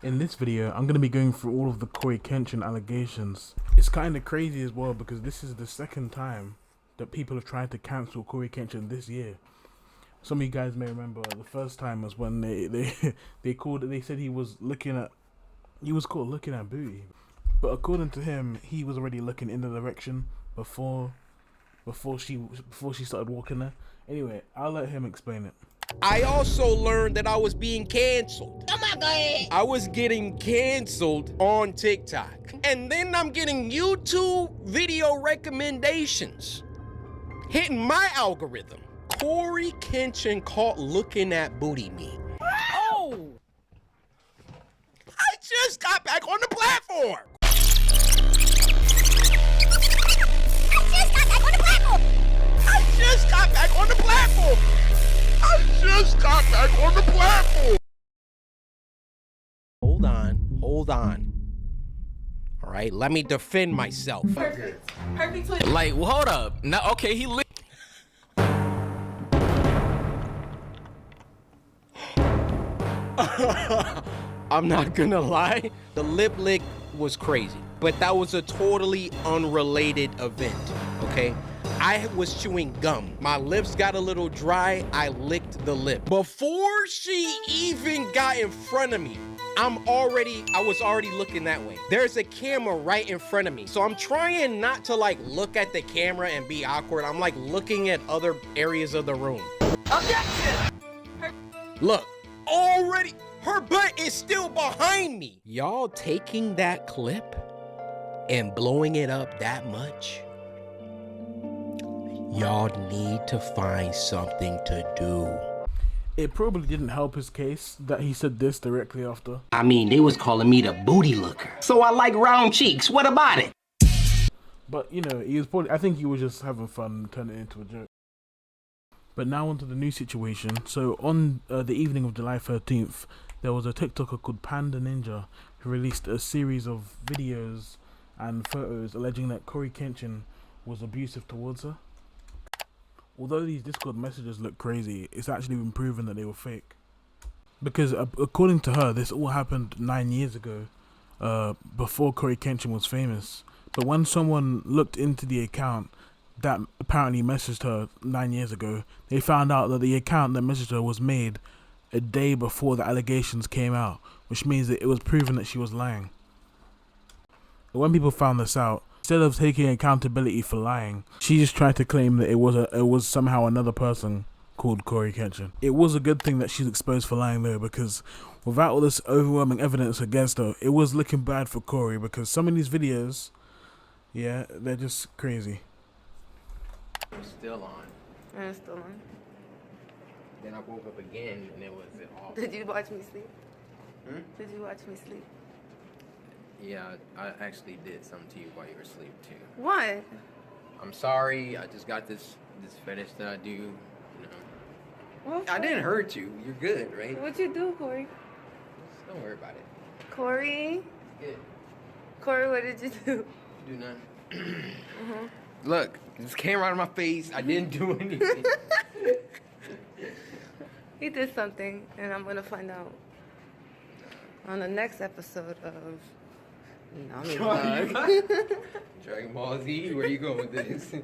In this video, I'm going to be going through all of the CoryxKenshin allegations. It's kind of crazy as well because this is the second time that people have tried to cancel CoryxKenshin this year. Some of you guys may remember the first time was when they said he was caught looking at booty. But according to him, he was already looking in the direction before she started walking there. Anyway, I'll let him explain it. I also learned that I was being canceled. Oh my God. I was getting canceled on TikTok. And then I'm getting YouTube video recommendations hitting my algorithm. CoryxKenshin caught looking at booty meat. Oh! I just got back on the platform. I just got back on the platform. Hold on. All right, let me defend myself. Perfect. Perfect. Like, well, hold up. No, okay, he lit. I'm not gonna lie, the lip lick was crazy, but that was a totally unrelated event, okay? I was chewing gum. My lips got a little dry. I licked the lip. Before she even got in front of me, I was already looking that way. There's a camera right in front of me. So I'm trying not to like look at the camera and be awkward. I'm like looking at other areas of the room. Objection! Look, already, her butt is still behind me. Y'all taking that clip and blowing it up that much? Y'all need to find something to do. It probably didn't help his case that he said this directly after. I mean, they was calling me the booty looker. So I like round cheeks. What about it? But, you know, I think he was just having fun and turned it into a joke. But now onto the new situation. So on the evening of July 13th, there was a TikToker called Panda Ninja who released a series of videos and photos alleging that CoryxKenshin was abusive towards her. Although these Discord messages look crazy, it's actually been proven that they were fake. Because according to her, this all happened 9 years ago, before CoryxKenshin was famous. But when someone looked into the account that apparently messaged her 9 years ago, they found out that the account that messaged her was made a day before the allegations came out, which means that it was proven that she was lying. But when people found this out, instead of taking accountability for lying, she just tried to claim that it was somehow another person called CoryxKenshin. It was a good thing that she's exposed for lying though, because without all this overwhelming evidence against her, it was looking bad for Cory, because some of these videos, yeah, they're just crazy. I'm still on. I'm still on. Then I woke up again and it was off. Did you watch me sleep? Hmm? Did you watch me sleep? Yeah, I actually did something to you while you were asleep too. What? I'm sorry. I just got this fetish that I do. You know. What? I didn't hurt you. You're good, right? What'd you do, Cory? Just don't worry about it. Cory? Good. Cory, what did you do? Do nothing. Look, this came right on my face. I didn't do anything. He did something, and I'm gonna find out on the next episode of Nitro-maly. Dragon Ball Z, where you going with this?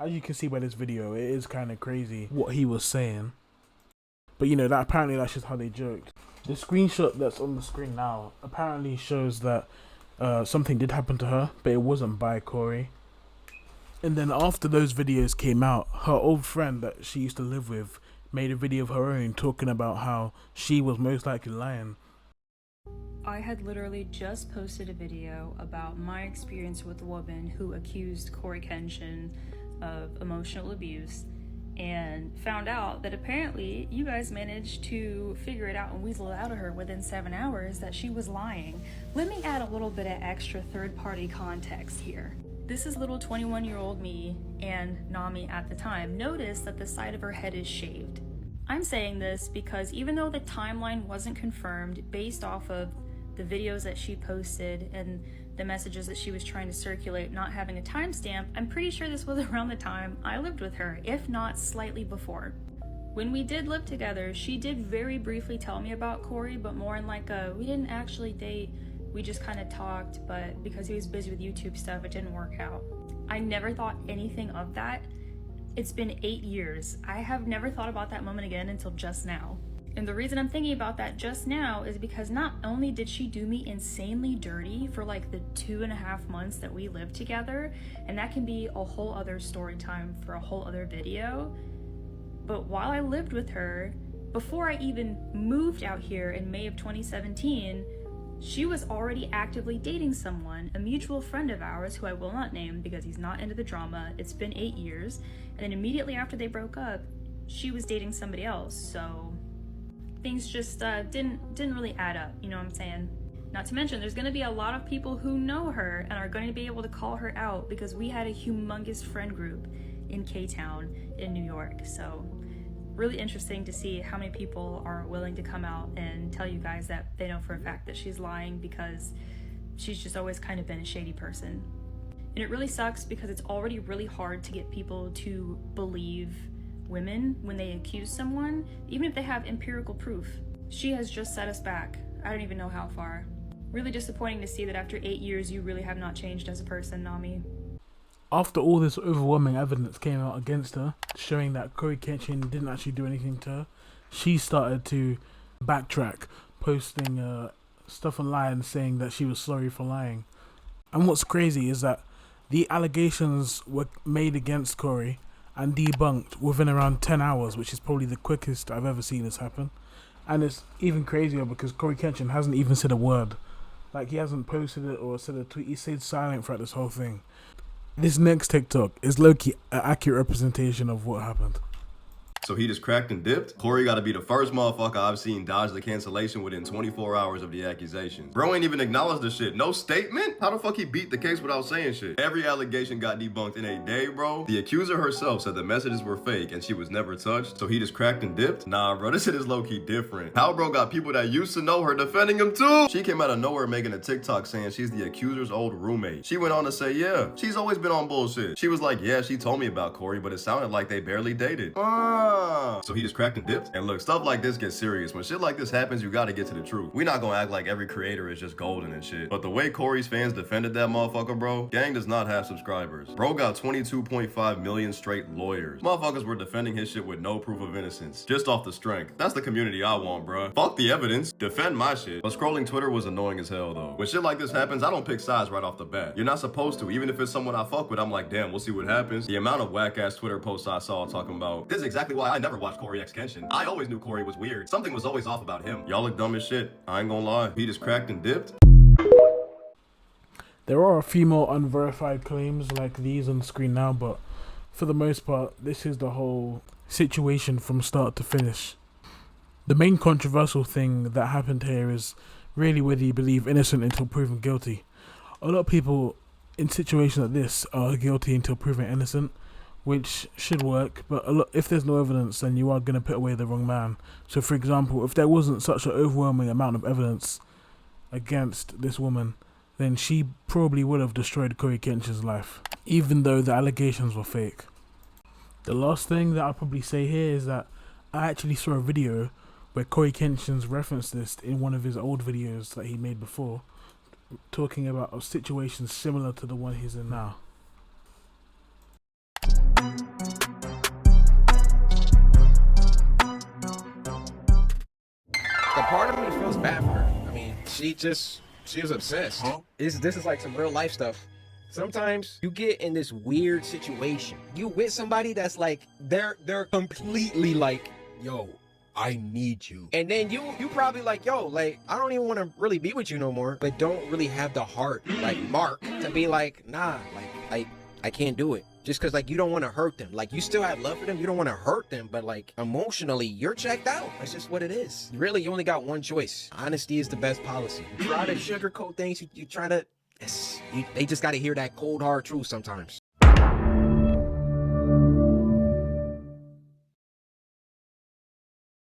As you can see by this video, it is kind of crazy what he was saying. But you know, apparently that's just how they joked. The screenshot that's on the screen now apparently shows that something did happen to her, but it wasn't by Cory. And then after those videos came out, her old friend that she used to live with made a video of her own talking about how she was most likely lying. I had literally just posted a video about my experience with a woman who accused CoryxKenshin of emotional abuse and found out that apparently you guys managed to figure it out and weasel it out of her within 7 hours that she was lying. Let me add a little bit of extra third-party context here. This is little 21-year-old me and Nami at the time. Notice that the side of her head is shaved. I'm saying this because even though the timeline wasn't confirmed based off of the videos that she posted and the messages that she was trying to circulate not having a timestamp, I'm pretty sure this was around the time I lived with her, if not slightly before. When we did live together, she did very briefly tell me about Cory, but more in like we didn't actually date, we just kind of talked, but because he was busy with YouTube stuff, it didn't work out. I never thought anything of that. It's been 8 years. I have never thought about that moment again until just now. And the reason I'm thinking about that just now is because not only did she do me insanely dirty for like the 2.5 months that we lived together, and that can be a whole other story time for a whole other video, but while I lived with her, before I even moved out here in May of 2017, she was already actively dating someone, a mutual friend of ours who I will not name because he's not into the drama. It's been 8 years, and then immediately after they broke up, she was dating somebody else, so things just didn't really add up, you know what I'm saying? Not to mention, there's gonna be a lot of people who know her and are going to be able to call her out because we had a humongous friend group in K-Town in New York. So really interesting to see how many people are willing to come out and tell you guys that they know for a fact that she's lying, because she's just always kind of been a shady person. And it really sucks because it's already really hard to get people to believe women when they accuse someone, even if they have empirical proof. She has just set us back. I don't even know how far. Really disappointing to see that after 8 years you really have not changed as a person, Nami. After all this overwhelming evidence came out against her, showing that CoryxKenshin didn't actually do anything to her, she started to backtrack, posting stuff online saying that she was sorry for lying. And what's crazy is that the allegations were made against Cory and debunked within around 10 hours, which is probably the quickest I've ever seen this happen. And it's even crazier because CoryxKenshin hasn't even said a word. Like, he hasn't posted it or said a tweet. He stayed silent throughout this whole thing. This next TikTok is low-key an accurate representation of what happened. So he just cracked and dipped? Cory gotta be the first motherfucker I've seen dodge the cancellation within 24 hours of the accusation. Bro ain't even acknowledged the shit. No statement? How the fuck he beat the case without saying shit? Every allegation got debunked in a day, bro. The accuser herself said the messages were fake and she was never touched. So he just cracked and dipped? Nah, bro, this shit is low-key different. How bro got people that used to know her defending him too? She came out of nowhere making a TikTok saying she's the accuser's old roommate. She went on to say, yeah, she's always been on bullshit. She was like, yeah, she told me about Cory, but it sounded like they barely dated. So he just cracked and dipped? And look, stuff like this gets serious. When shit like this happens, you gotta get to the truth. We not gonna act like every creator is just golden and shit. But the way Cory's fans defended that motherfucker, bro, gang does not have subscribers. Bro got 22.5 million straight lawyers. Motherfuckers were defending his shit with no proof of innocence, just off the strength. That's the community I want, bro. Fuck the evidence, defend my shit. But scrolling Twitter was annoying as hell though. When shit like this happens, I don't pick sides right off the bat. You're not supposed to. Even if it's someone I fuck with, I'm like, damn, we'll see what happens. The amount of whack-ass Twitter posts I saw talking about, this is exactly why I never watched CoryxKenshin. I always knew Cory was weird. Something was always off about him. Y'all look dumb as shit. I ain't gonna lie. He just cracked and dipped. There are a few more unverified claims like these on screen now, but for the most part, this is the whole situation from start to finish. The main controversial thing that happened here is really whether you believe innocent until proven guilty. A lot of people in situations like this are guilty until proven innocent, which should work, but if there's no evidence, then you are going to put away the wrong man. So for example, if there wasn't such an overwhelming amount of evidence against this woman, then she probably would have destroyed CoryxKenshin's life, even though the allegations were fake. The last thing that I'll probably say here is that I actually saw a video where CoryxKenshin's referenced this in one of his old videos that he made before, talking about a situation similar to the one he's in now. The part of me feels bad for her. I mean, she was obsessed. This is like some real life stuff. Sometimes you get in this weird situation. You with somebody that's like, they're completely like, yo, I need you. And then you probably like, yo, like, I don't even want to really be with you no more, but don't really have the heart, like Mark, to be like, nah, like, I can't do it. Just because, like, you don't want to hurt them. Like, you still have love for them. You don't want to hurt them. But, like, emotionally, you're checked out. That's just what it is. Really, you only got one choice. Honesty is the best policy. You try to sugarcoat things. You try to... they just got to hear that cold, hard truth sometimes.